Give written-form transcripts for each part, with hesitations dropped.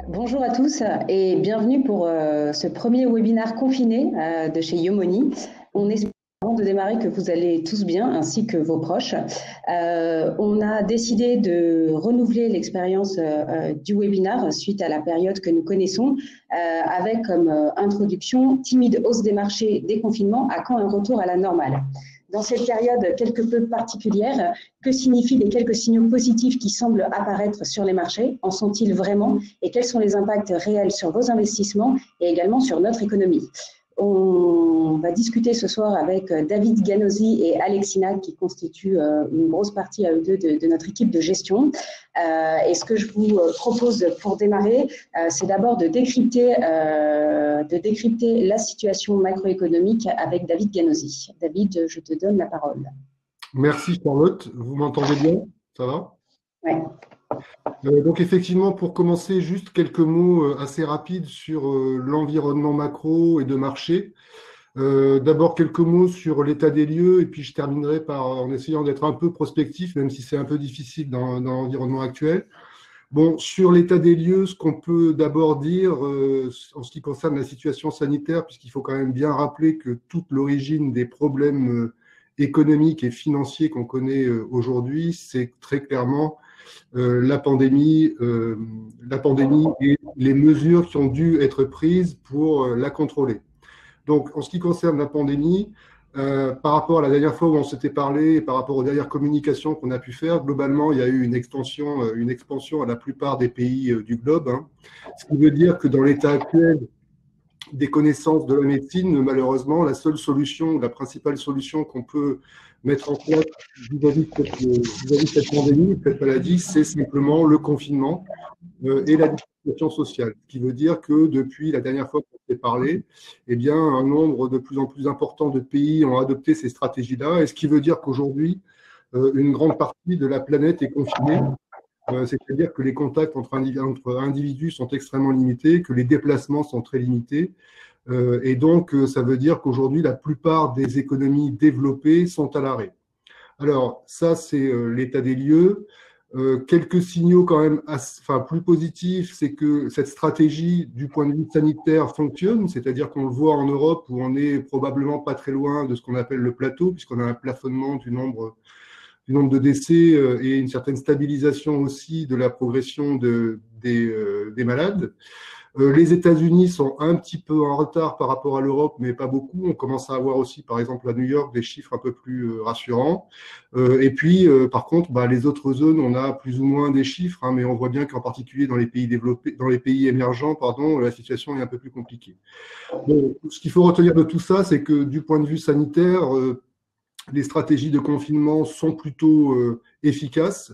Bonjour à tous et bienvenue pour ce premier webinaire confiné de chez Yomoni. On espère avant de démarrer que vous allez tous bien ainsi que vos proches. On a décidé de renouveler l'expérience du webinaire suite à la période que nous connaissons avec comme introduction timide hausse des marchés, déconfinement, à quand un retour à la normale. Dans cette période quelque peu particulière, que signifient les quelques signaux positifs qui semblent apparaître sur les marchés? En sont-ils vraiment? Et quels sont les impacts réels sur vos investissements et également sur notre économie? On va discuter ce soir avec David Ganosi et Alexina qui constituent une grosse partie à eux deux de notre équipe de gestion. Et ce que je vous propose pour démarrer, c'est d'abord de décrypter la situation macroéconomique avec David Ganosi. David, je te donne la parole. Merci Charlotte, vous m'entendez bien? Ça va? Ouais. Donc effectivement, pour commencer, juste quelques mots assez rapides sur l'environnement macro et de marché. D'abord quelques mots sur l'état des lieux et puis je terminerai en essayant d'être un peu prospectif, même si c'est un peu difficile dans l'environnement actuel. Bon, sur l'état des lieux, ce qu'on peut d'abord dire en ce qui concerne la situation sanitaire, puisqu'il faut quand même bien rappeler que toute l'origine des problèmes économiques et financiers qu'on connaît aujourd'hui, c'est très clairement la pandémie et les mesures qui ont dû être prises pour la contrôler. Donc, en ce qui concerne la pandémie, par rapport à la dernière fois où on s'était parlé et par rapport aux dernières communications qu'on a pu faire, globalement, il y a eu une expansion à la plupart des pays du globe. Ce qui veut dire que dans l'état actuel des connaissances de la médecine, malheureusement, la seule solution, la principale solution qu'on peut mettre en place vis-à-vis de cette pandémie, de cette maladie, c'est simplement le confinement et la distanciation sociale. Ce qui veut dire que depuis la dernière fois qu'on s'est parlé, eh bien, un nombre de plus en plus important de pays ont adopté ces stratégies-là, et ce qui veut dire qu'aujourd'hui, une grande partie de la planète est confinée. C'est-à-dire que les contacts entre individus sont extrêmement limités, que les déplacements sont très limités. Et donc, ça veut dire qu'aujourd'hui, la plupart des économies développées sont à l'arrêt. Alors, ça, c'est l'état des lieux. Quelques signaux quand même plus positifs, c'est que cette stratégie, du point de vue sanitaire, fonctionne. C'est-à-dire qu'on le voit en Europe, où on est probablement pas très loin de ce qu'on appelle le plateau, puisqu'on a un plafonnement du nombre de décès et une certaine stabilisation aussi de la progression des malades. Les États-Unis sont un petit peu en retard par rapport à l'Europe, mais pas beaucoup. On commence à avoir aussi, par exemple, à New York, des chiffres un peu plus rassurants. Et puis, par contre, les autres zones, on a plus ou moins des chiffres, mais on voit bien qu'en particulier dans les pays développés, dans les pays émergents, la situation est un peu plus compliquée. Bon, ce qu'il faut retenir de tout ça, c'est que du point de vue sanitaire, les stratégies de confinement sont plutôt efficaces.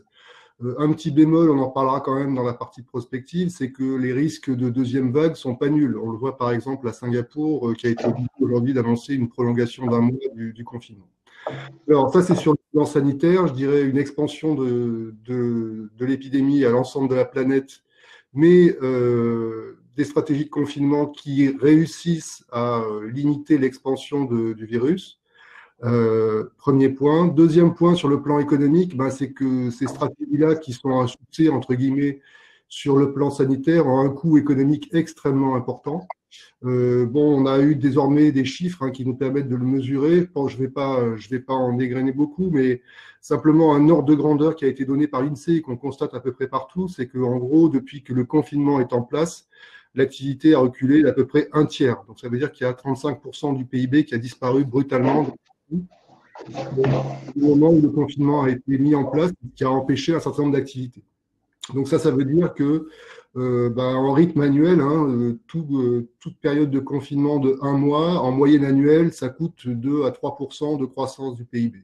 Un petit bémol, on en parlera quand même dans la partie prospective, c'est que les risques de deuxième vague sont pas nuls. On le voit par exemple à Singapour, qui a été obligé aujourd'hui d'annoncer une prolongation d'un mois du confinement. Alors ça, c'est sur le plan sanitaire, je dirais une expansion de l'épidémie à l'ensemble de la planète, mais des stratégies de confinement qui réussissent à limiter l'expansion du virus. Premier point. Deuxième point sur le plan économique, c'est que ces stratégies-là qui sont un succès, entre guillemets, sur le plan sanitaire, ont un coût économique extrêmement important. On a eu désormais des chiffres qui nous permettent de le mesurer. Bon, je vais pas en dégrainer beaucoup, mais simplement un ordre de grandeur qui a été donné par l'INSEE et qu'on constate à peu près partout, c'est qu'en gros, depuis que le confinement est en place, l'activité a reculé d'à peu près un tiers. Donc ça veut dire qu'il y a 35% du PIB qui a disparu brutalement au moment où le confinement a été mis en place, qui a empêché un certain nombre d'activités. Donc ça veut dire que en rythme annuel, toute période de confinement de un mois, en moyenne annuelle, ça coûte 2 à 3% de croissance du PIB.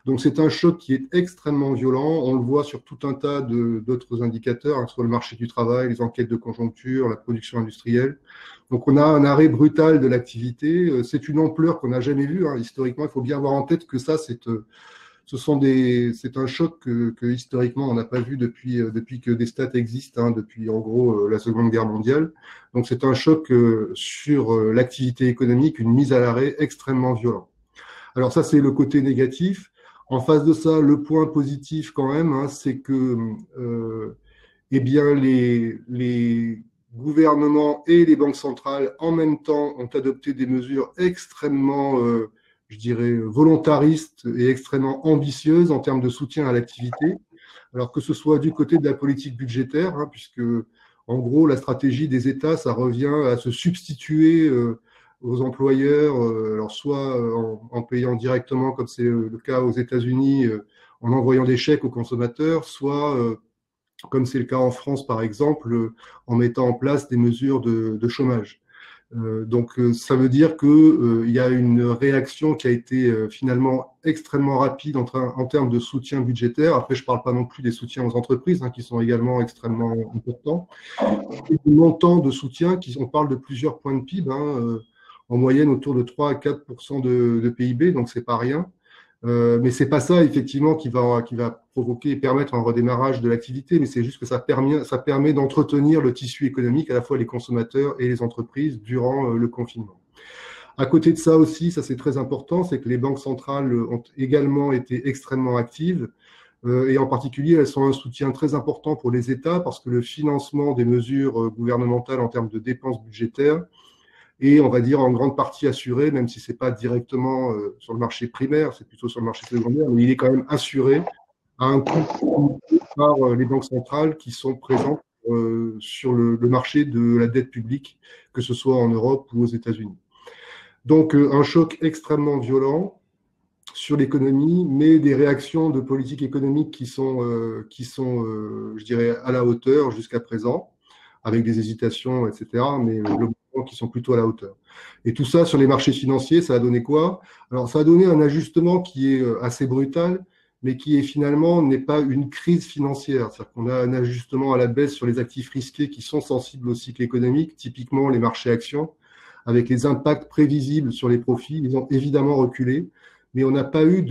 Donc c'est un choc qui est extrêmement violent. On le voit sur tout un tas d'autres indicateurs, sur le marché du travail, les enquêtes de conjoncture, la production industrielle. Donc on a un arrêt brutal de l'activité. C'est une ampleur qu'on n'a jamais vue. Historiquement, il faut bien avoir en tête que ça, c'est un choc que historiquement on n'a pas vu depuis que des stats existent, depuis en gros la Seconde Guerre mondiale. Donc c'est un choc sur l'activité économique, une mise à l'arrêt extrêmement violente. Alors ça, c'est le côté négatif. En face de ça, le point positif quand même, c'est que les gouvernement et les banques centrales en même temps ont adopté des mesures extrêmement, je dirais, volontaristes et extrêmement ambitieuses en termes de soutien à l'activité. Alors que ce soit du côté de la politique budgétaire, hein, puisque en gros la stratégie des États, ça revient à se substituer aux employeurs, alors soit en payant directement, comme c'est le cas aux États-Unis, en envoyant des chèques aux consommateurs, soit comme c'est le cas en France par exemple, en mettant en place des mesures de chômage. Donc ça veut dire qu'il y a une réaction qui a été finalement extrêmement rapide en termes de soutien budgétaire. Après, je ne parle pas non plus des soutiens aux entreprises, hein, qui sont également extrêmement importants. Et le montant de soutien, on parle de plusieurs points de PIB, hein, en moyenne autour de 3 à 4% de PIB, donc c'est pas rien. Mais c'est pas ça, effectivement, qui va provoquer et permettre un redémarrage de l'activité, mais c'est juste que ça permet d'entretenir le tissu économique, à la fois les consommateurs et les entreprises, durant le confinement. À côté de ça aussi, ça c'est très important, c'est que les banques centrales ont également été extrêmement actives, et en particulier, elles sont un soutien très important pour les États, parce que le financement des mesures gouvernementales en termes de dépenses budgétaires, et on va dire en grande partie assuré, même si ce n'est pas directement sur le marché primaire, c'est plutôt sur le marché secondaire, mais il est quand même assuré à un coût par les banques centrales qui sont présentes sur le marché de la dette publique, que ce soit en Europe ou aux États-Unis. Donc un choc extrêmement violent sur l'économie, mais des réactions de politique économique qui sont je dirais, à la hauteur jusqu'à présent, avec des hésitations, etc., mais globalement qui sont plutôt à la hauteur. Et tout ça sur les marchés financiers, ça a donné quoi? Alors, ça a donné un ajustement qui est assez brutal, mais qui est finalement n'est pas une crise financière. C'est-à-dire qu'on a un ajustement à la baisse sur les actifs risqués qui sont sensibles au cycle économique, typiquement les marchés actions, avec les impacts prévisibles sur les profits. Ils ont évidemment reculé, mais on n'a pas eu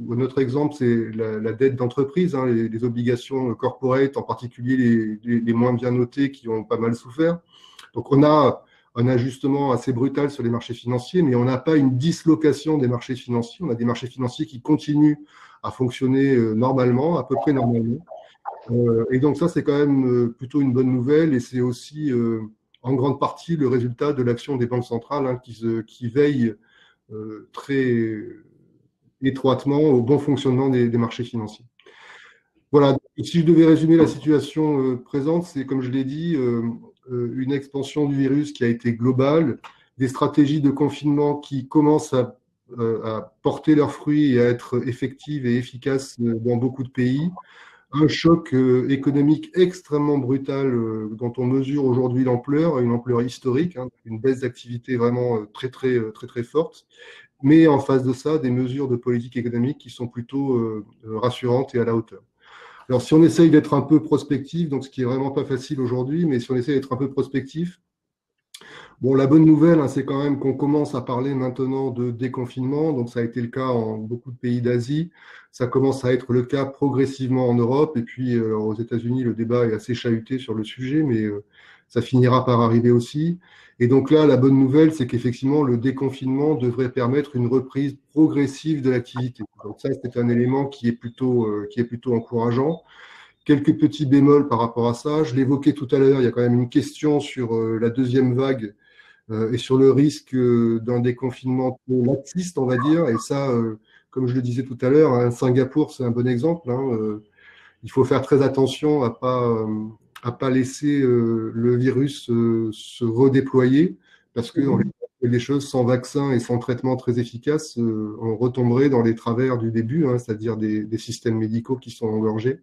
notre exemple, c'est la dette d'entreprise, hein, les obligations corporate, en particulier les moins bien notées qui ont pas mal souffert. Donc on a un ajustement assez brutal sur les marchés financiers, mais on n'a pas une dislocation des marchés financiers. On a des marchés financiers qui continuent à fonctionner normalement, à peu près normalement. Et donc ça, c'est quand même plutôt une bonne nouvelle, et c'est aussi en grande partie le résultat de l'action des banques centrales, hein, qui veillent très étroitement au bon fonctionnement des marchés financiers. Voilà, si je devais résumer la situation présente, c'est, comme je l'ai dit, une expansion du virus qui a été globale, des stratégies de confinement qui commencent à porter leurs fruits et à être effectives et efficaces dans beaucoup de pays, un choc économique extrêmement brutal dont on mesure aujourd'hui l'ampleur, une ampleur historique, hein, une baisse d'activité vraiment très forte, mais en face de ça, des mesures de politique économique qui sont plutôt rassurantes et à la hauteur. Alors, si on essaye d'être un peu prospectif, donc ce qui est vraiment pas facile aujourd'hui, mais si on essaye d'être un peu prospectif, bon, la bonne nouvelle, hein, c'est quand même qu'on commence à parler maintenant de déconfinement. Donc, ça a été le cas en beaucoup de pays d'Asie. Ça commence à être le cas progressivement en Europe. Et puis, aux États-Unis, le débat est assez chahuté sur le sujet, mais ça finira par arriver aussi. Et donc là, la bonne nouvelle, c'est qu'effectivement, le déconfinement devrait permettre une reprise progressive de l'activité. Donc ça, c'est un élément qui est plutôt encourageant. Quelques petits bémols par rapport à ça. Je l'évoquais tout à l'heure, il y a quand même une question sur la deuxième vague et sur le risque d'un déconfinement laxiste, on va dire. Et ça, comme je le disais tout à l'heure, hein, Singapour, c'est un bon exemple. Hein, il faut faire très attention à pas laisser le virus se redéployer, parce que les choses sans vaccin et sans traitement très efficace, on retomberait dans les travers du début, hein, c'est-à-dire des systèmes médicaux qui sont engorgés.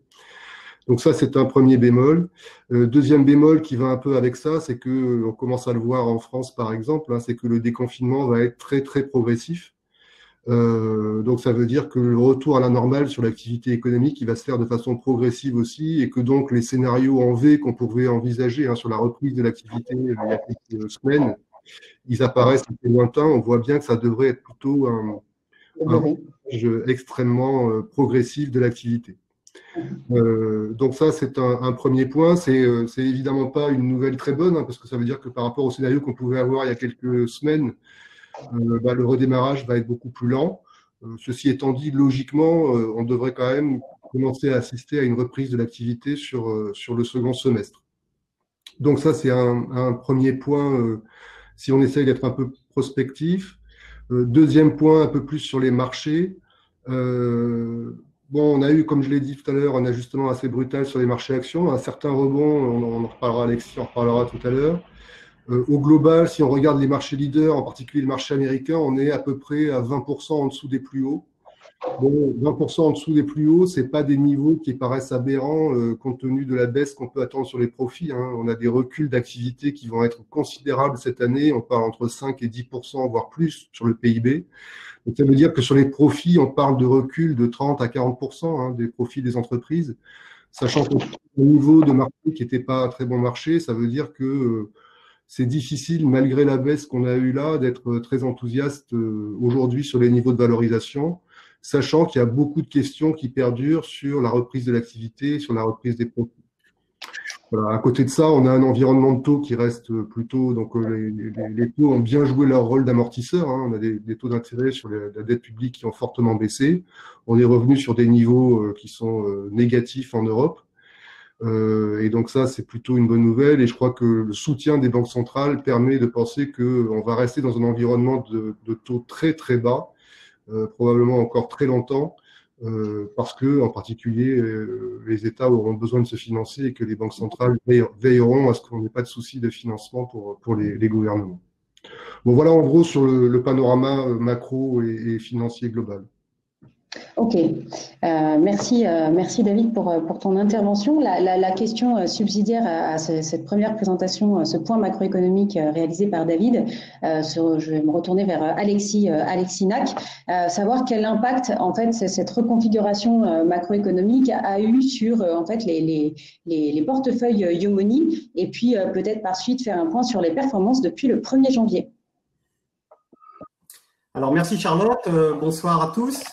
Donc ça, c'est un premier bémol. Deuxième bémol qui va un peu avec ça, c'est que on commence à le voir en France, par exemple, hein, c'est que le déconfinement va être très progressif. Donc ça veut dire que le retour à la normale sur l'activité économique, il va se faire de façon progressive aussi, et que donc les scénarios en V qu'on pouvait envisager, hein, sur la reprise de l'activité il y a quelques semaines, ils apparaissent assez lointains. On voit bien que ça devrait être plutôt un retage extrêmement progressif de l'activité. Donc ça, c'est un premier point. C'est évidemment pas une nouvelle très bonne, hein, parce que ça veut dire que par rapport au scénario qu'on pouvait avoir il y a quelques semaines, le redémarrage va être beaucoup plus lent. Ceci étant dit, logiquement, on devrait quand même commencer à assister à une reprise de l'activité sur le second semestre. Donc ça, c'est un premier point si on essaye d'être un peu prospectif. Deuxième point, un peu plus sur les marchés. Bon, on a eu, comme je l'ai dit tout à l'heure, un ajustement assez brutal sur les marchés actions, un certain rebond, on en reparlera, Alexis en reparlera tout à l'heure. Au global, si on regarde les marchés leaders, en particulier le marché américain, on est à peu près à 20% en dessous des plus hauts. Bon, 20% en dessous des plus hauts, c'est pas des niveaux qui paraissent aberrants compte tenu de la baisse qu'on peut attendre sur les profits, hein. On a des reculs d'activité qui vont être considérables cette année. On parle entre 5 et 10%, voire plus sur le PIB. Donc, ça veut dire que sur les profits, on parle de recul de 30 à 40% hein, des profits des entreprises. Sachant que le niveau de marché qui n'était pas un très bon marché, ça veut dire que c'est difficile, malgré la baisse qu'on a eue là, d'être très enthousiaste aujourd'hui sur les niveaux de valorisation, sachant qu'il y a beaucoup de questions qui perdurent sur la reprise de l'activité, sur la reprise des profits. Voilà. À côté de ça, on a un environnement de taux qui reste plutôt… Donc, les taux ont bien joué leur rôle d'amortisseur, hein. On a des taux d'intérêt sur la dette publique qui ont fortement baissé. On est revenu sur des niveaux qui sont négatifs en Europe. Et donc ça, c'est plutôt une bonne nouvelle. Et je crois que le soutien des banques centrales permet de penser qu'on va rester dans un environnement de taux très très bas, probablement encore très longtemps, parce que en particulier les États auront besoin de se financer et que les banques centrales veilleront à ce qu'on n'ait pas de soucis de financement pour les gouvernements. Bon, voilà en gros sur le panorama macro et financier global. Ok, merci David pour ton intervention. La question subsidiaire à cette première présentation, ce point macroéconomique réalisé par David, je vais me retourner vers Alexis Nac, savoir quel impact en fait cette reconfiguration macroéconomique a eu sur en fait les portefeuilles Yomoni, et puis peut-être par suite faire un point sur les performances depuis le 1er janvier. Alors merci Charlotte, bonsoir à tous.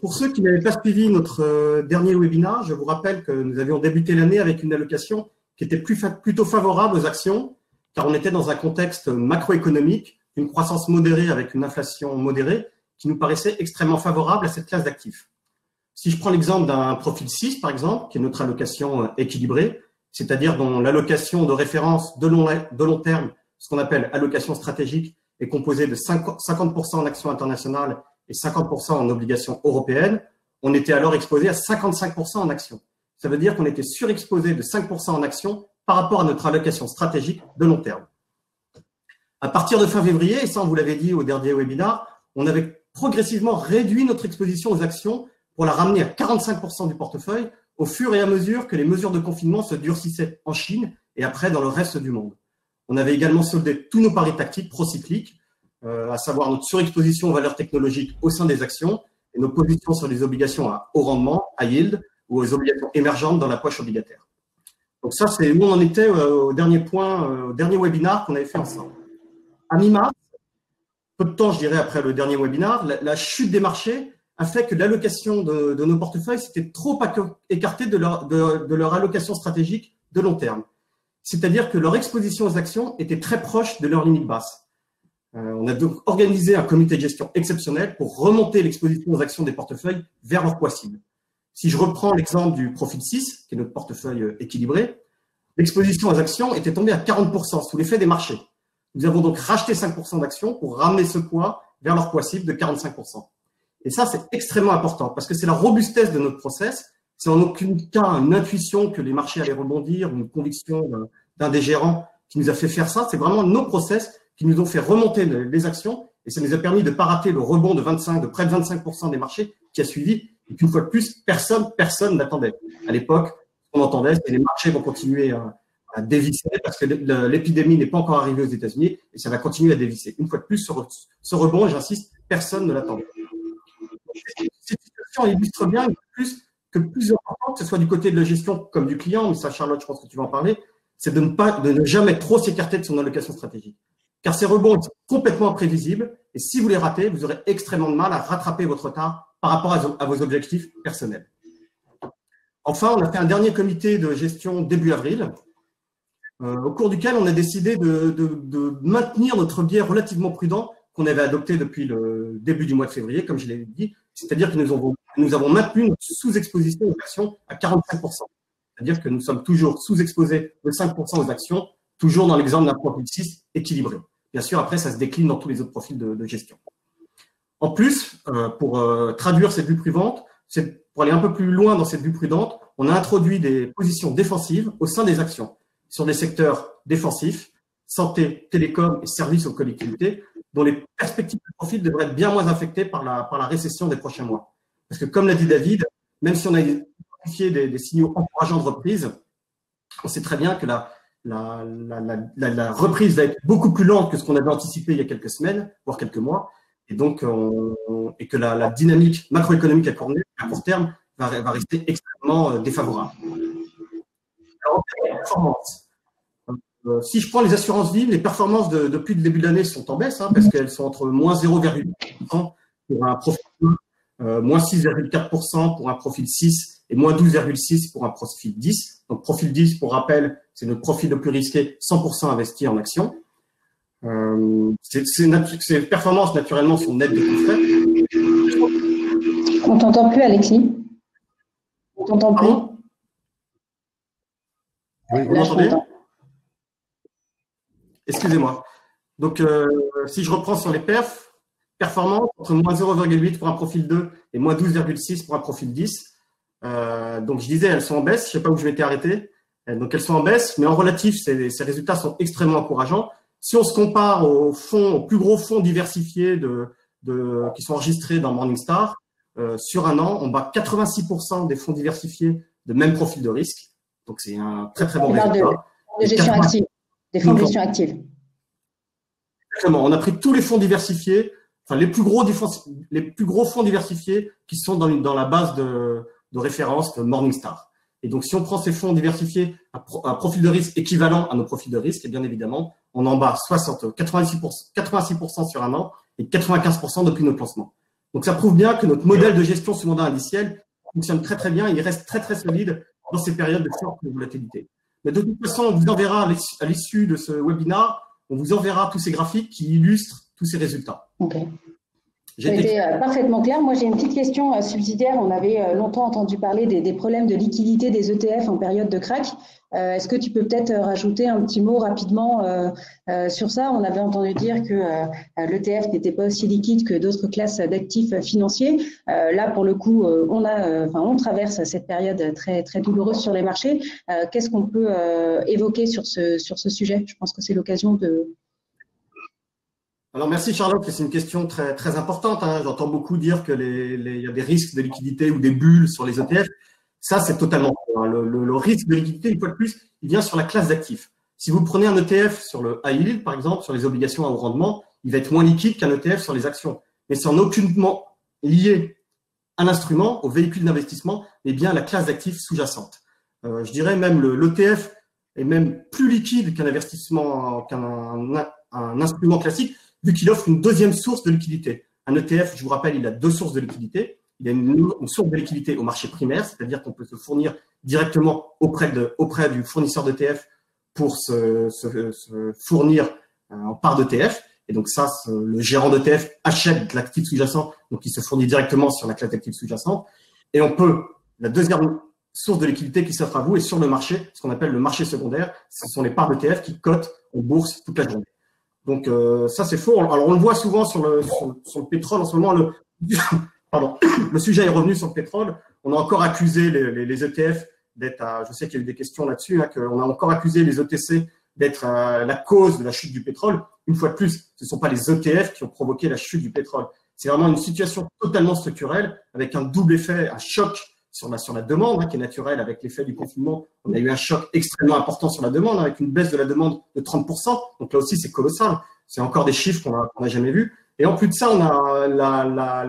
Pour ceux qui n'avaient pas suivi notre dernier webinaire, je vous rappelle que nous avions débuté l'année avec une allocation qui était plutôt favorable aux actions, car on était dans un contexte macroéconomique, une croissance modérée avec une inflation modérée, qui nous paraissait extrêmement favorable à cette classe d'actifs. Si je prends l'exemple d'un profil 6, par exemple, qui est notre allocation équilibrée, c'est-à-dire dont l'allocation de référence de long terme, ce qu'on appelle allocation stratégique, est composée de 50% en actions internationales et 50% en obligations européennes, on était alors exposé à 55% en actions. Ça veut dire qu'on était surexposé de 5% en actions par rapport à notre allocation stratégique de long terme. À partir de fin février, et ça on vous l'avait dit au dernier webinaire, on avait progressivement réduit notre exposition aux actions pour la ramener à 45% du portefeuille au fur et à mesure que les mesures de confinement se durcissaient en Chine et après dans le reste du monde. On avait également soldé tous nos paris tactiques procycliques, à savoir notre surexposition aux valeurs technologiques au sein des actions et nos positions sur les obligations à haut rendement, à yield, ou aux obligations émergentes dans la poche obligataire. Donc ça, c'est où on en était au dernier point, au dernier webinaire qu'on avait fait ensemble. À mi-mars, peu de temps, je dirais, après le dernier webinaire, la chute des marchés a fait que l'allocation de nos portefeuilles s'était trop écartée de leur allocation stratégique de long terme. C'est-à-dire que leur exposition aux actions était très proche de leur limite basse. On a donc organisé un comité de gestion exceptionnel pour remonter l'exposition aux actions des portefeuilles vers leur poids cible. Si je reprends l'exemple du profil 6, qui est notre portefeuille équilibré, l'exposition aux actions était tombée à 40% sous l'effet des marchés. Nous avons donc racheté 5% d'actions pour ramener ce poids vers leur poids cible de 45%. Et ça, c'est extrêmement important parce que c'est la robustesse de notre process. C'est en aucun cas une intuition que les marchés allaient rebondir ou une conviction d'un des gérants qui nous a fait faire ça. C'est vraiment nos process qui nous ont fait remonter les actions et ça nous a permis de ne pas rater le rebond de près de 25% des marchés qui a suivi et qu'une fois de plus, personne n'attendait. À l'époque, ce qu'on entendait, c'est que les marchés vont continuer à dévisser parce que l'épidémie n'est pas encore arrivée aux États-Unis et ça va continuer à dévisser. Une fois de plus, ce rebond, et j'insiste, personne ne l'attendait. Cette situation illustre bien plus important, que ce soit du côté de la gestion comme du client, mais ça, Charlotte, je pense que tu vas en parler, c'est de ne jamais trop s'écarter de son allocation stratégique. Car ces rebonds sont complètement imprévisibles et si vous les ratez, vous aurez extrêmement de mal à rattraper votre retard par rapport à vos objectifs personnels. Enfin, on a fait un dernier comité de gestion début avril, au cours duquel on a décidé de maintenir notre biais relativement prudent qu'on avait adopté depuis le début du mois de février, comme je l'ai dit, c'est-à-dire que nous avons maintenu notre sous-exposition aux actions à 45%. c'est-à-dire que nous sommes toujours sous-exposés de 5% aux actions, toujours dans l'exemple d'un profil 6 équilibré. Bien sûr, après, ça se décline dans tous les autres profils de gestion. En plus, pour traduire cette vue prudente, pour aller un peu plus loin dans cette vue prudente, on a introduit des positions défensives au sein des actions sur des secteurs défensifs, santé, télécom et services aux collectivités, dont les perspectives de profit devraient être bien moins affectées par la récession des prochains mois. Parce que comme l'a dit David, même si on a identifié des signaux encourageants de reprise, on sait très bien que la reprise va être beaucoup plus lente que ce qu'on avait anticipé il y a quelques semaines, voire quelques mois, et donc et que la dynamique macroéconomique à court terme va rester extrêmement défavorable. Alors, en termes de performance, si je prends les assurances vives, les performances depuis le début de l'année sont en baisse, parce qu'elles sont entre moins 0,8% pour un profil 1, moins 6,4% pour un profil 6 et moins 12,6% pour un profil 10. Donc, profil 10, pour rappel, c'est notre profil le plus risqué, 100% investi en actions. Ces performances, naturellement, sont nettes de tout frais. On t'entend plus, Alexis. On t'entend plus. Oui, vous m'entendez? Excusez-moi. Donc, si je reprends sur les performances, entre moins 0,8 pour un profil 2 et moins 12,6 pour un profil 10. Donc, je disais, elles sont en baisse. Je ne sais pas où je m'étais arrêté. Donc, elles sont en baisse, mais en relatif, ces résultats sont extrêmement encourageants. Si on se compare aux plus gros fonds diversifiés qui sont enregistrés dans Morningstar, sur un an, on bat 86% des fonds diversifiés de même profil de risque. Donc, c'est un très, très bon résultat. De gestion active, des fonds de gestion active. Exactement. On a pris tous les fonds diversifiés, enfin les plus gros fonds diversifiés qui sont dans la base de référence de Morningstar. Et donc, si on prend ces fonds diversifiés à profil de risque équivalent à nos profils de risque, et bien évidemment, on en bat 86% sur un an et 95% depuis notre lancement. Donc, ça prouve bien que notre modèle de gestion sous mandat indiciel fonctionne très, très bien. Il reste très, très solide dans ces périodes de forte volatilité. Mais de toute façon, on vous enverra à l'issue de ce webinaire, on vous enverra tous ces graphiques qui illustrent tous ces résultats. OK. Ça a été parfaitement clair. Moi, j'ai une petite question subsidiaire. On avait longtemps entendu parler des problèmes de liquidité des ETF en période de crack. Est-ce que tu peux peut-être rajouter un petit mot rapidement sur ça? On avait entendu dire que l'ETF n'était pas aussi liquide que d'autres classes d'actifs financiers. Là, pour le coup, on traverse cette période très, très douloureuse sur les marchés. Qu'est-ce qu'on peut évoquer sur ce sujet? Je pense que c'est l'occasion de… Alors, merci Charlotte, c'est une question très, très importante. J'entends beaucoup dire qu'il y a des risques de liquidité ou des bulles sur les ETF. Ça, c'est totalement faux. Le risque de liquidité, une fois de plus, il vient sur la classe d'actifs. Si vous prenez un ETF sur le high yield, par exemple, sur les obligations à haut rendement, il va être moins liquide qu'un ETF sur les actions. Mais c'est en aucunement lié à l'instrument, au véhicule d'investissement, mais bien à la classe d'actifs sous-jacente. Je dirais même l'ETF est même plus liquide qu'un investissement, un instrument classique, vu qu'il offre une deuxième source de liquidité. Un ETF, je vous rappelle, il a deux sources de liquidité. Il a une source de liquidité au marché primaire, c'est-à-dire qu'on peut se fournir directement auprès du fournisseur d'ETF pour se fournir en part d'ETF. Et donc ça, le gérant d'ETF achète l'actif sous-jacent, donc il se fournit directement sur la classe d'actifs sous-jacente. Et la deuxième source de liquidité qui s'offre à vous est sur le marché, ce qu'on appelle le marché secondaire. Ce sont les parts d'ETF qui cotent en bourse toute la journée. Donc ça, c'est faux. Alors, on le voit souvent sur le pétrole en ce moment. Le sujet est revenu sur le pétrole. On a encore accusé les ETF d'être je sais qu'il y a eu des questions là-dessus, qu'on a encore accusé les ETC d'être la cause de la chute du pétrole. Une fois de plus, ce ne sont pas les ETF qui ont provoqué la chute du pétrole. C'est vraiment une situation totalement structurelle avec un double effet, un choc sur la demande, qui est naturel avec l'effet du confinement. On a eu un choc extrêmement important sur la demande, avec une baisse de la demande de 30%. Donc là aussi, c'est colossal. C'est encore des chiffres qu'on n'a jamais vus. Et en plus de ça, on a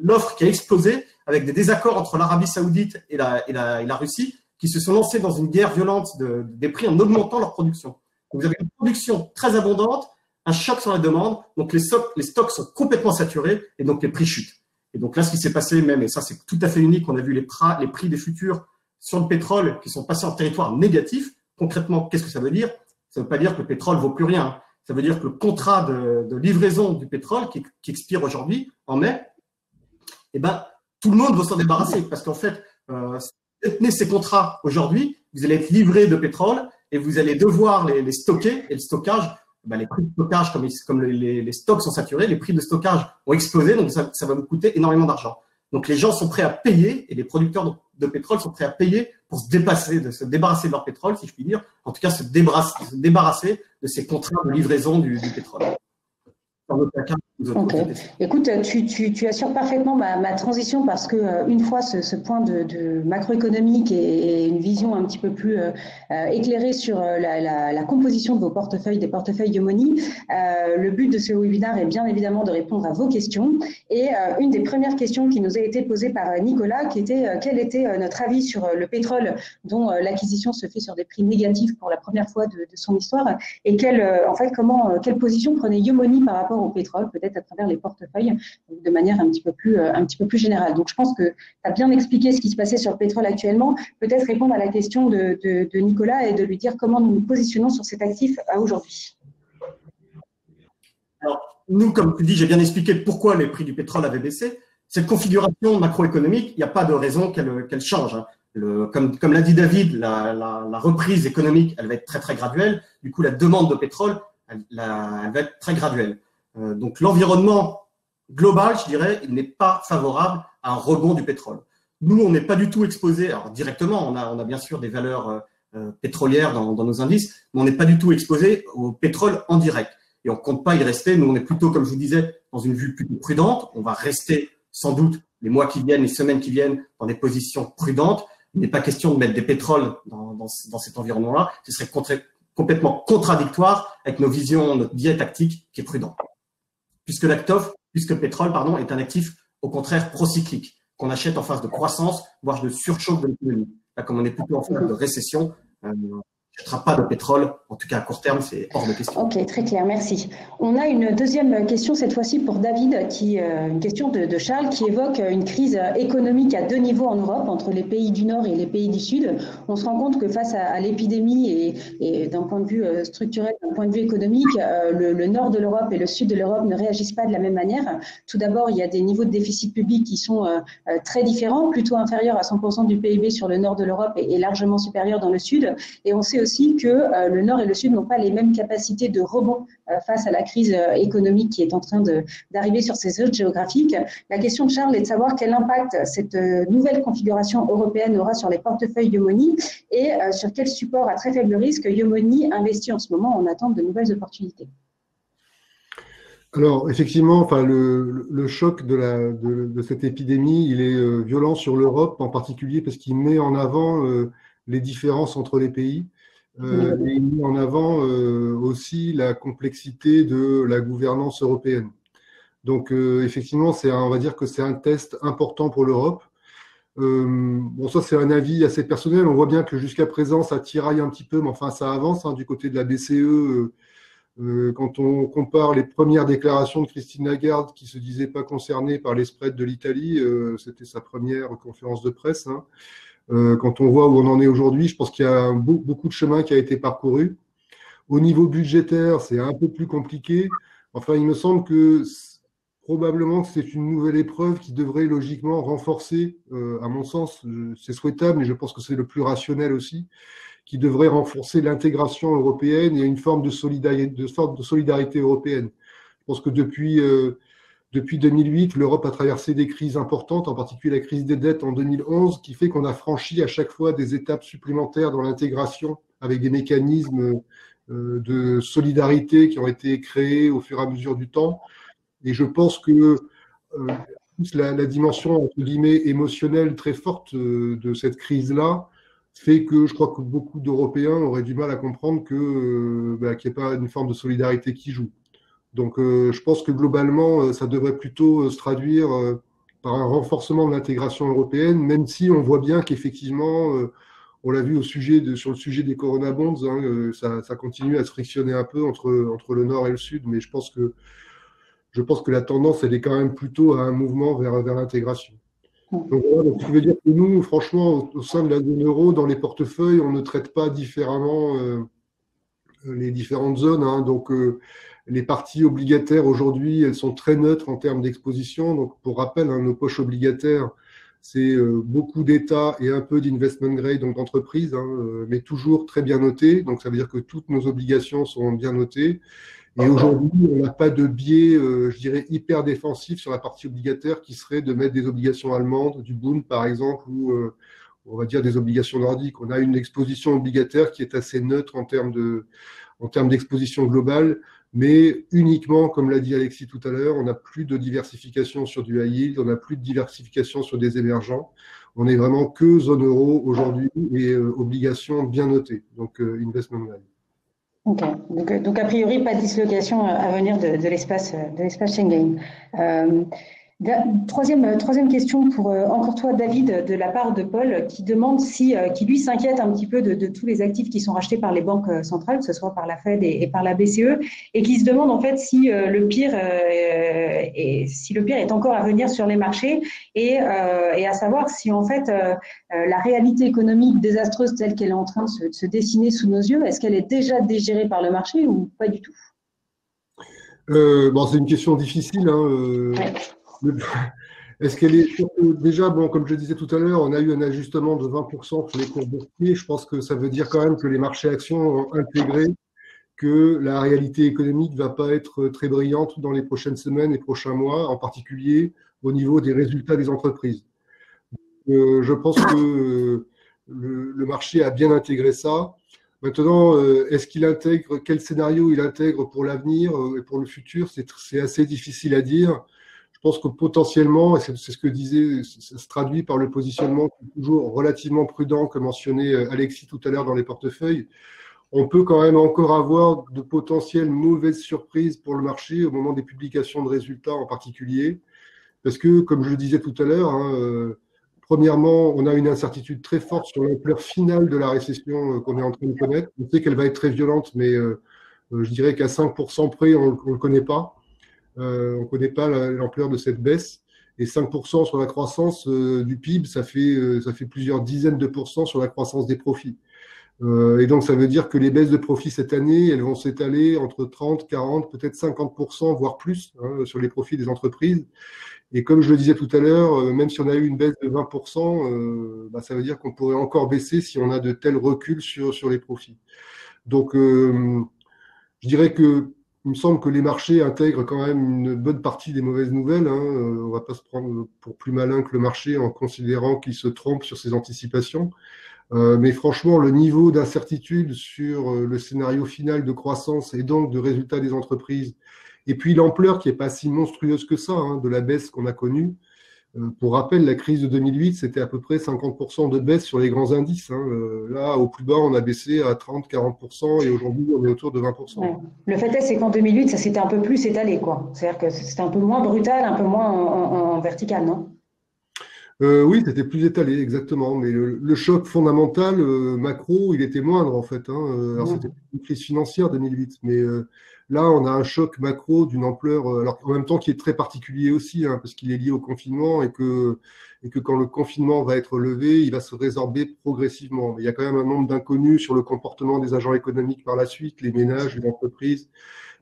l'offre qui a explosé avec des désaccords entre l'Arabie Saoudite et la Russie qui se sont lancés dans une guerre violente des prix en augmentant leur production. Donc, vous avez une production très abondante, un choc sur la demande. Donc, les stocks sont complètement saturés et donc les prix chutent. Et donc là, ce qui s'est passé même, et ça c'est tout à fait unique, on a vu les prix des futurs sur le pétrole qui sont passés en territoire négatif. Concrètement, qu'est-ce que ça veut dire? Ça ne veut pas dire que le pétrole vaut plus rien. Ça veut dire que le contrat de livraison du pétrole qui expire aujourd'hui, en mai, tout le monde veut s'en débarrasser parce qu'en fait, détenez ces contrats aujourd'hui, vous allez être livré de pétrole et vous allez devoir les stocker. Et le stockage, les prix de stockage, comme les stocks sont saturés, les prix de stockage ont explosé, donc ça va vous coûter énormément d'argent. Donc les gens sont prêts à payer, et les producteurs de pétrole sont prêts à payer pour se débarrasser de leur pétrole, si je puis dire, en tout cas se débarrasser de ces contrats de livraison du pétrole. Ok. Écoute, tu assures parfaitement ma transition parce que une fois ce point de macroéconomique et une vision un petit peu plus éclairée sur la composition de vos portefeuilles, des portefeuilles Yomoni, le but de ce webinaire est bien évidemment de répondre à vos questions. Et une des premières questions qui nous a été posée par Nicolas, qui était quel était notre avis sur le pétrole dont l'acquisition se fait sur des prix négatifs pour la première fois de son histoire, et quelle position prenait Yomoni par rapport au pétrole, peut-être à travers les portefeuilles, de manière un petit peu plus générale. Donc, je pense que tu as bien expliqué ce qui se passait sur le pétrole actuellement. Peut-être répondre à la question de Nicolas et de lui dire comment nous nous positionnons sur cet actif à aujourd'hui. Alors, nous, comme tu dis, j'ai bien expliqué pourquoi les prix du pétrole avaient baissé. Cette configuration macroéconomique, il n'y a pas de raison qu'elle change. Comme l'a dit David, la reprise économique, elle va être très, très graduelle. Du coup, la demande de pétrole, elle va être très graduelle. Donc l'environnement global, je dirais, il n'est pas favorable à un rebond du pétrole. Nous, on n'est pas du tout exposé, alors directement, on a bien sûr des valeurs pétrolières dans nos indices, mais on n'est pas du tout exposé au pétrole en direct. Et on ne compte pas y rester. Nous, on est plutôt, comme je vous disais, dans une vue plutôt prudente. On va rester sans doute les mois qui viennent, les semaines qui viennent, dans des positions prudentes. Il n'est pas question de mettre des pétroles dans cet environnement-là. Ce serait complètement contradictoire avec nos visions, notre biais tactique qui est prudent. Puisque le pétrole, est un actif au contraire procyclique, qu'on achète en phase de croissance, voire de surchauffe de l'économie. Là, comme on est plutôt en phase de récession, ne achètera pas de pétrole, en tout cas à court terme, c'est hors de question. Ok, très clair, merci. On a une deuxième question, cette fois-ci pour David, une question de Charles, qui évoque une crise économique à deux niveaux en Europe, entre les pays du Nord et les pays du Sud. On se rend compte que face à l'épidémie et d'un point de vue structurel, d'un point de vue économique, le Nord de l'Europe et le Sud de l'Europe ne réagissent pas de la même manière. Tout d'abord, il y a des niveaux de déficit public qui sont très différents, plutôt inférieurs à 100% du PIB sur le Nord de l'Europe et largement supérieurs dans le Sud. Et on sait aussi que le Nord et le Sud n'ont pas les mêmes capacités de rebond face à la crise économique qui est en train d'arriver sur ces zones géographiques. La question de Charles est de savoir quel impact cette nouvelle configuration européenne aura sur les portefeuilles Yomoni et sur quel support à très faible risque Yomoni investit en ce moment en attente de nouvelles opportunités. Alors, effectivement, le choc de cette épidémie, il est violent sur l'Europe, en particulier parce qu'il met en avant les différences entre les pays. Et il met en avant aussi la complexité de la gouvernance européenne. Donc, effectivement, on va dire que c'est un test important pour l'Europe. Bon, ça, c'est un avis assez personnel. On voit bien que jusqu'à présent, ça tiraille un petit peu, mais enfin, ça avance du côté de la BCE. Quand on compare les premières déclarations de Christine Lagarde, qui se disait pas concernée par les spreads de l'Italie, c'était sa première conférence de presse. Quand on voit où on en est aujourd'hui, je pense qu'il y a beaucoup de chemin qui a été parcouru. Au niveau budgétaire, c'est un peu plus compliqué. Enfin, il me semble que probablement que c'est une nouvelle épreuve qui devrait logiquement renforcer, à mon sens, c'est souhaitable, mais je pense que c'est le plus rationnel aussi, qui devrait renforcer l'intégration européenne et une forme de solidarité européenne. Je pense que depuis 2008, l'Europe a traversé des crises importantes, en particulier la crise des dettes en 2011, qui fait qu'on a franchi à chaque fois des étapes supplémentaires dans l'intégration avec des mécanismes de solidarité qui ont été créés au fur et à mesure du temps. Et je pense que la dimension, entre guillemets, émotionnelle très forte de cette crise-là fait que je crois que beaucoup d'Européens auraient du mal à comprendre qu'il n'y ait pas une forme de solidarité qui joue. Donc, je pense que globalement, ça devrait plutôt se traduire par un renforcement de l'intégration européenne, même si on voit bien qu'effectivement, on l'a vu sur le sujet des Corona Bonds, ça continue à se frictionner un peu entre le Nord et le Sud, mais je pense que la tendance, elle est quand même plutôt à un mouvement vers l'intégration. Donc, voilà, ce qui veut dire que nous, franchement, au sein de la zone euro, dans les portefeuilles, on ne traite pas différemment les différentes zones. Donc, les parties obligataires aujourd'hui, elles sont très neutres en termes d'exposition. Donc, pour rappel, nos poches obligataires, C'est beaucoup d'État et un peu d'investment grade, donc d'entreprise, mais toujours très bien noté. Donc ça veut dire que toutes nos obligations sont bien notées. Et aujourd'hui, on n'a pas de biais, je dirais, hyper défensif sur la partie obligataire qui serait de mettre des obligations allemandes, du Bund par exemple, ou on va dire des obligations nordiques. On a une exposition obligataire qui est assez neutre en termes d'exposition globale, mais uniquement, comme l'a dit Alexis tout à l'heure, on n'a plus de diversification sur du high yield, on n'a plus de diversification sur des émergents. On est vraiment que zone euro aujourd'hui et obligations bien notées, donc investment grade. Ok, donc a priori pas de dislocation à venir de l'espace Schengen. Troisième question pour encore toi, David, de la part de Paul, qui demande qui lui s'inquiète un petit peu de tous les actifs qui sont rachetés par les banques centrales, que ce soit par la Fed et par la BCE, et qui se demande en fait si le pire est encore à venir sur les marchés, et à savoir si en fait la réalité économique désastreuse telle qu'elle est en train de se dessiner sous nos yeux, est-ce qu'elle est déjà digérée par le marché ou pas du tout? Bon, c'est une question difficile. Ouais. Est-ce qu'elle est déjà, bon, comme je disais tout à l'heure, on a eu un ajustement de 20% sur les cours boursiers. Je pense que ça veut dire quand même que les marchés actions ont intégré que la réalité économique ne va pas être très brillante dans les prochaines semaines et prochains mois, en particulier au niveau des résultats des entreprises. Je pense que le marché a bien intégré ça. Maintenant, est-ce qu'il intègre, quel scénario il intègre pour l'avenir et pour le futur, c'est assez difficile à dire. Je pense que potentiellement, et c'est ce que disait, ça se traduit par le positionnement toujours relativement prudent que mentionnait Alexis tout à l'heure dans les portefeuilles, on peut quand même encore avoir de potentielles mauvaises surprises pour le marché au moment des publications de résultats en particulier, parce que, comme je le disais tout à l'heure, premièrement, on a une incertitude très forte sur l'ampleur finale de la récession qu'on est en train de connaître. On sait qu'elle va être très violente, mais je dirais qu'à 5% près, on ne le connaît pas. On ne connaît pas l'ampleur de cette baisse. Et 5% sur la croissance du PIB, ça fait plusieurs dizaines de pourcents sur la croissance des profits. Et donc, ça veut dire que les baisses de profits cette année, elles vont s'étaler entre 30, 40, peut-être 50%, voire plus, sur les profits des entreprises. Et comme je le disais tout à l'heure, même si on a eu une baisse de 20%, ça veut dire qu'on pourrait encore baisser si on a de tels reculs sur les profits. Donc, je dirais que il me semble que les marchés intègrent quand même une bonne partie des mauvaises nouvelles. On ne va pas se prendre pour plus malin que le marché en considérant qu'il se trompe sur ses anticipations. Mais franchement, le niveau d'incertitude sur le scénario final de croissance et donc de résultats des entreprises, et puis l'ampleur qui n'est pas si monstrueuse que ça, de la baisse qu'on a connue. Pour rappel, la crise de 2008, c'était à peu près 50% de baisse sur les grands indices. Là, au plus bas, on a baissé à 30-40% et aujourd'hui, on est autour de 20%. Ouais. Le fait c'est qu'en 2008, ça s'était un peu plus étalé, quoi. C'est-à-dire que c'était un peu moins brutal, un peu moins en vertical, non? Oui, c'était plus étalé, exactement. Mais le choc fondamental macro, il était moindre en fait. Alors c'était une crise financière 2008, mais là, on a un choc macro d'une ampleur, alors en même temps qui est très particulier aussi, parce qu'il est lié au confinement et que quand le confinement va être levé, il va se résorber progressivement. Mais il y a quand même un nombre d'inconnus sur le comportement des agents économiques par la suite, les ménages, les entreprises.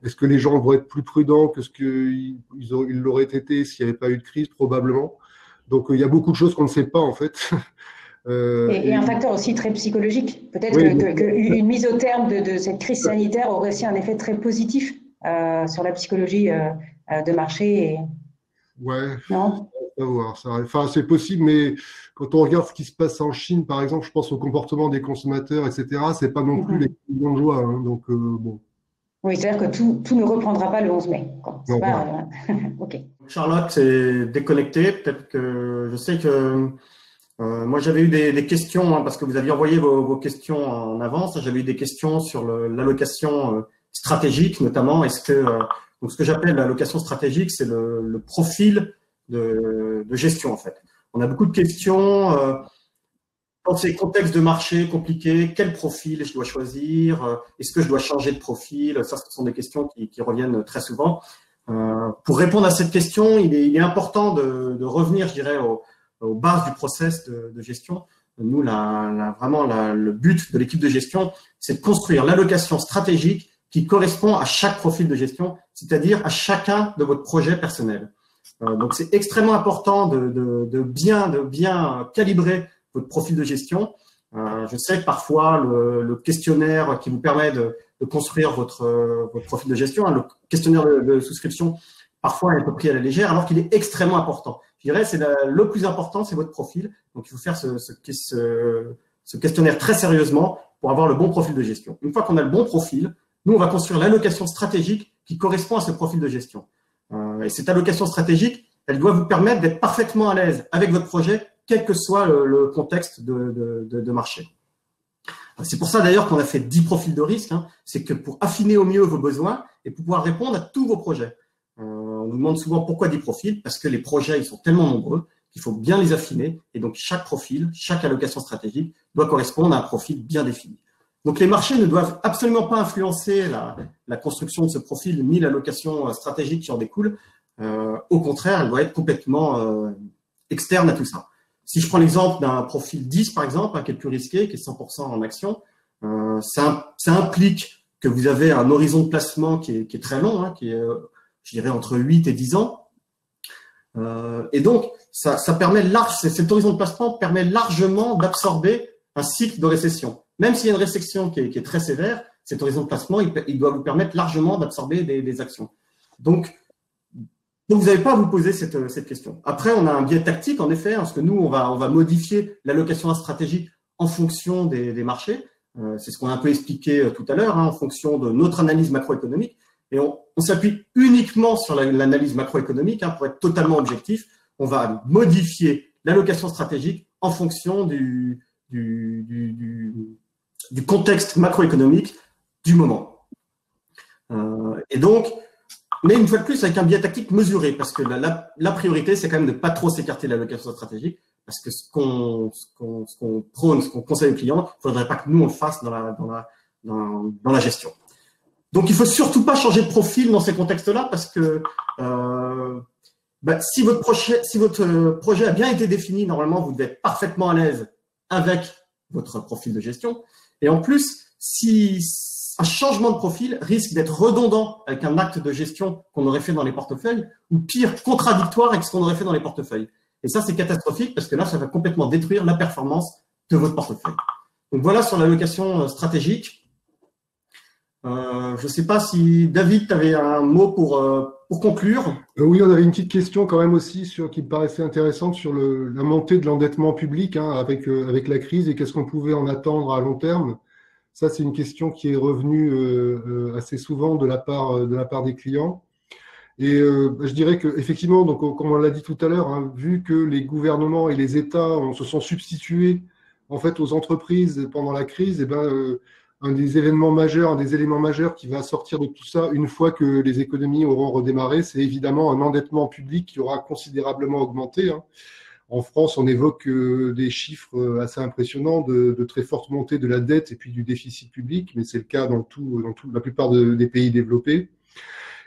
Est-ce que les gens vont être plus prudents que ce qu'ils l'auraient été s'il n'y avait pas eu de crise? Probablement. Donc, il y a beaucoup de choses qu'on ne sait pas, en fait. Et un facteur aussi très psychologique. Peut-être qu'une mise au terme de cette crise sanitaire aurait aussi un effet très positif sur la psychologie de marché. Ouais, non, enfin, c'est possible, mais quand on regarde ce qui se passe en Chine, par exemple, je pense au comportement des consommateurs, etc., c'est pas non plus les millions de joie. Donc, bon. Oui, c'est-à-dire que tout ne reprendra pas le 11 mai. C'est pas, OK. Charlotte s'est déconnectée. Peut-être que je sais que moi j'avais eu des questions parce que vous aviez envoyé vos questions en avance. J'avais eu des questions sur l'allocation stratégique, notamment. Donc ce que j'appelle l'allocation stratégique, c'est le profil de gestion en fait. On a beaucoup de questions. Dans ces contextes de marché compliqués, quel profil je dois choisir? Est-ce que je dois changer de profil? Ça, ce sont des questions qui reviennent très souvent. Pour répondre à cette question, il est important de revenir, je dirais, aux bases du process de gestion. Nous, vraiment, le but de l'équipe de gestion, c'est de construire l'allocation stratégique qui correspond à chaque profil de gestion, c'est-à-dire à chacun de votre projet personnel. Donc, c'est extrêmement important de bien calibrer votre profil de gestion. Je sais que parfois, le questionnaire qui vous permet de construire votre profil de gestion, hein, le questionnaire de souscription, parfois est un peu pris à la légère, alors qu'il est extrêmement important. Je dirais c'est le plus important, c'est votre profil. Donc, il faut faire ce questionnaire très sérieusement pour avoir le bon profil de gestion. Une fois qu'on a le bon profil, nous, on va construire l'allocation stratégique qui correspond à ce profil de gestion. Et cette allocation stratégique, elle doit vous permettre d'être parfaitement à l'aise avec votre projet, quel que soit le contexte de marché. C'est pour ça d'ailleurs qu'on a fait 10 profils de risque. Hein. C'est que pour affiner au mieux vos besoins et pour pouvoir répondre à tous vos projets. On nous demande souvent pourquoi 10 profils, parce que les projets ils sont tellement nombreux qu'il faut bien les affiner. Et donc, chaque profil, chaque allocation stratégique doit correspondre à un profil bien défini. Donc, les marchés ne doivent absolument pas influencer la construction de ce profil ni l'allocation stratégique qui en découle. Au contraire, elle doit être complètement externe à tout ça. Si je prends l'exemple d'un profil 10, par exemple, qui est le plus risqué, qui est 100% en action, ça implique que vous avez un horizon de placement qui est très long, hein, qui est, je dirais, entre 8 et 10 ans. Et donc, ça permet cet horizon de placement permet largement d'absorber un cycle de récession. Même s'il y a une récession qui est très sévère, cet horizon de placement, il doit vous permettre largement d'absorber des actions. Donc, vous n'avez pas à vous poser cette question. Après, on a un biais tactique, en effet, parce que nous, on va modifier l'allocation stratégique en fonction des marchés. C'est ce qu'on a un peu expliqué tout à l'heure, hein, en fonction de notre analyse macroéconomique. Et on s'appuie uniquement sur l'analyse macroéconomique, hein, pour être totalement objectif. On va modifier l'allocation stratégique en fonction du contexte macroéconomique du moment. Et donc, mais une fois de plus, avec un biais tactique mesuré, parce que la priorité, c'est quand même de ne pas trop s'écarter de l'allocation stratégique, parce que ce qu'on prône, ce qu'on conseille aux clients, il ne faudrait pas que nous, on le fasse dans la gestion. Donc, il ne faut surtout pas changer de profil dans ces contextes-là, parce que si votre projet a bien été défini, normalement, vous devez être parfaitement à l'aise avec votre profil de gestion. Et en plus, si un changement de profil risque d'être redondant avec un acte de gestion qu'on aurait fait dans les portefeuilles, ou pire, contradictoire avec ce qu'on aurait fait dans les portefeuilles. Et ça, c'est catastrophique parce que là, ça va complètement détruire la performance de votre portefeuille. Donc voilà sur l'allocation stratégique. Je ne sais pas si David, tu avais un mot pour conclure. Oui, on avait une petite question quand même aussi qui me paraissait intéressante sur la montée de l'endettement public, hein, avec la crise et qu'est-ce qu'on pouvait en attendre à long terme. Ça, c'est une question qui est revenue assez souvent de la part des clients. Et je dirais qu'effectivement, donc, comme on l'a dit tout à l'heure, hein, vu que les gouvernements et les États se sont substitués en fait aux entreprises pendant la crise, un des éléments majeurs qui va sortir de tout ça une fois que les économies auront redémarré, c'est évidemment un endettement public qui aura considérablement augmenté, hein. En France, on évoque des chiffres assez impressionnants de très forte montée de la dette et puis du déficit public, mais c'est le cas dans la plupart des pays développés.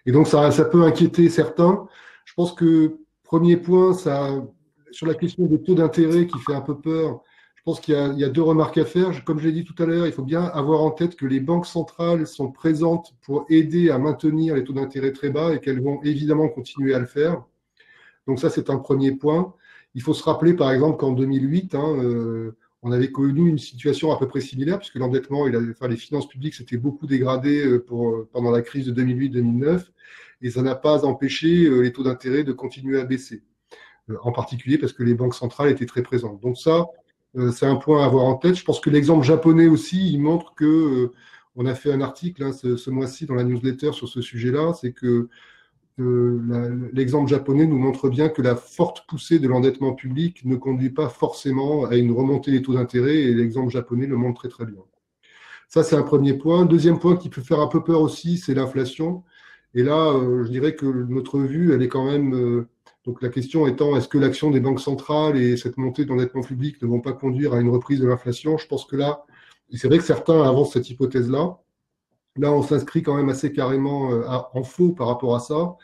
Et donc, ça peut inquiéter certains. Je pense que, premier point, sur la question des taux d'intérêt qui fait un peu peur, je pense qu'il y a deux remarques à faire. Comme je l'ai dit tout à l'heure, il faut bien avoir en tête que les banques centrales sont présentes pour aider à maintenir les taux d'intérêt très bas et qu'elles vont évidemment continuer à le faire. Donc ça, c'est un premier point. Il faut se rappeler, par exemple, qu'en 2008, on avait connu une situation à peu près similaire, puisque l'endettement, les finances publiques s'étaient beaucoup dégradées pendant la crise de 2008-2009, et ça n'a pas empêché les taux d'intérêt de continuer à baisser, en particulier parce que les banques centrales étaient très présentes. Donc ça, c'est un point à avoir en tête. Je pense que l'exemple japonais aussi, il montre que on a fait un article ce mois-ci dans la newsletter sur ce sujet-là, c'est que l'exemple japonais nous montre bien que la forte poussée de l'endettement public ne conduit pas forcément à une remontée des taux d'intérêt, et l'exemple japonais le montre très très bien. Ça, c'est un premier point. Deuxième point qui peut faire un peu peur aussi, c'est l'inflation. Et là, je dirais que notre vue, elle est quand même… donc la question étant, est-ce que l'action des banques centrales et cette montée de l'endettement public ne vont pas conduire à une reprise de l'inflation? Je pense que là, et c'est vrai que certains avancent cette hypothèse-là. Là, on s'inscrit quand même assez carrément en faux par rapport à ça,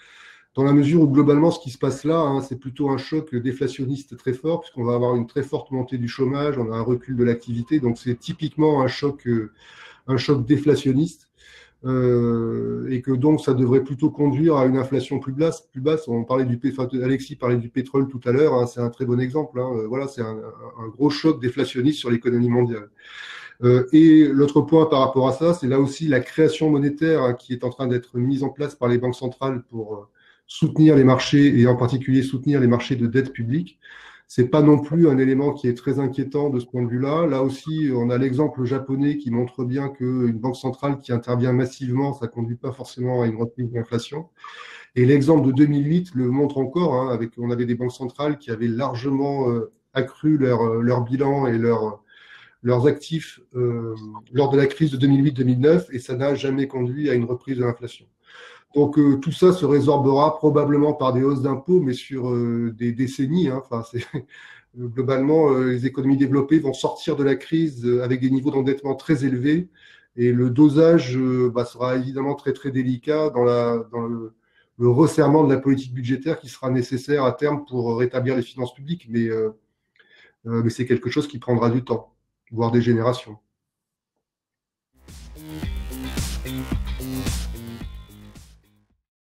dans la mesure où globalement, ce qui se passe là, hein, c'est plutôt un choc déflationniste très fort, puisqu'on va avoir une très forte montée du chômage, on a un recul de l'activité, donc c'est typiquement un choc déflationniste. et que donc ça devrait plutôt conduire à une inflation plus basse. On parlait Alexis parlait du pétrole tout à l'heure, hein, c'est un très bon exemple. Hein, voilà, c'est un gros choc déflationniste sur l'économie mondiale. Et l'autre point par rapport à ça, c'est là aussi la création monétaire, hein, qui est en train d'être mise en place par les banques centrales pour soutenir les marchés et en particulier soutenir les marchés de dette publique. C'est pas non plus un élément qui est très inquiétant de ce point de vue-là. Là aussi, on a l'exemple japonais qui montre bien qu'une banque centrale qui intervient massivement, ça conduit pas forcément à une reprise de l'inflation. Et l'exemple de 2008 le montre encore, hein, on avait des banques centrales qui avaient largement accru leur bilan et leurs actifs lors de la crise de 2008-2009, et ça n'a jamais conduit à une reprise de l'inflation. Donc tout ça se résorbera probablement par des hausses d'impôts, mais sur des décennies. Hein. Enfin, globalement, les économies développées vont sortir de la crise avec des niveaux d'endettement très élevés, et le dosage sera évidemment très très délicat dans le resserrement de la politique budgétaire qui sera nécessaire à terme pour rétablir les finances publiques. Mais c'est quelque chose qui prendra du temps, voire des générations.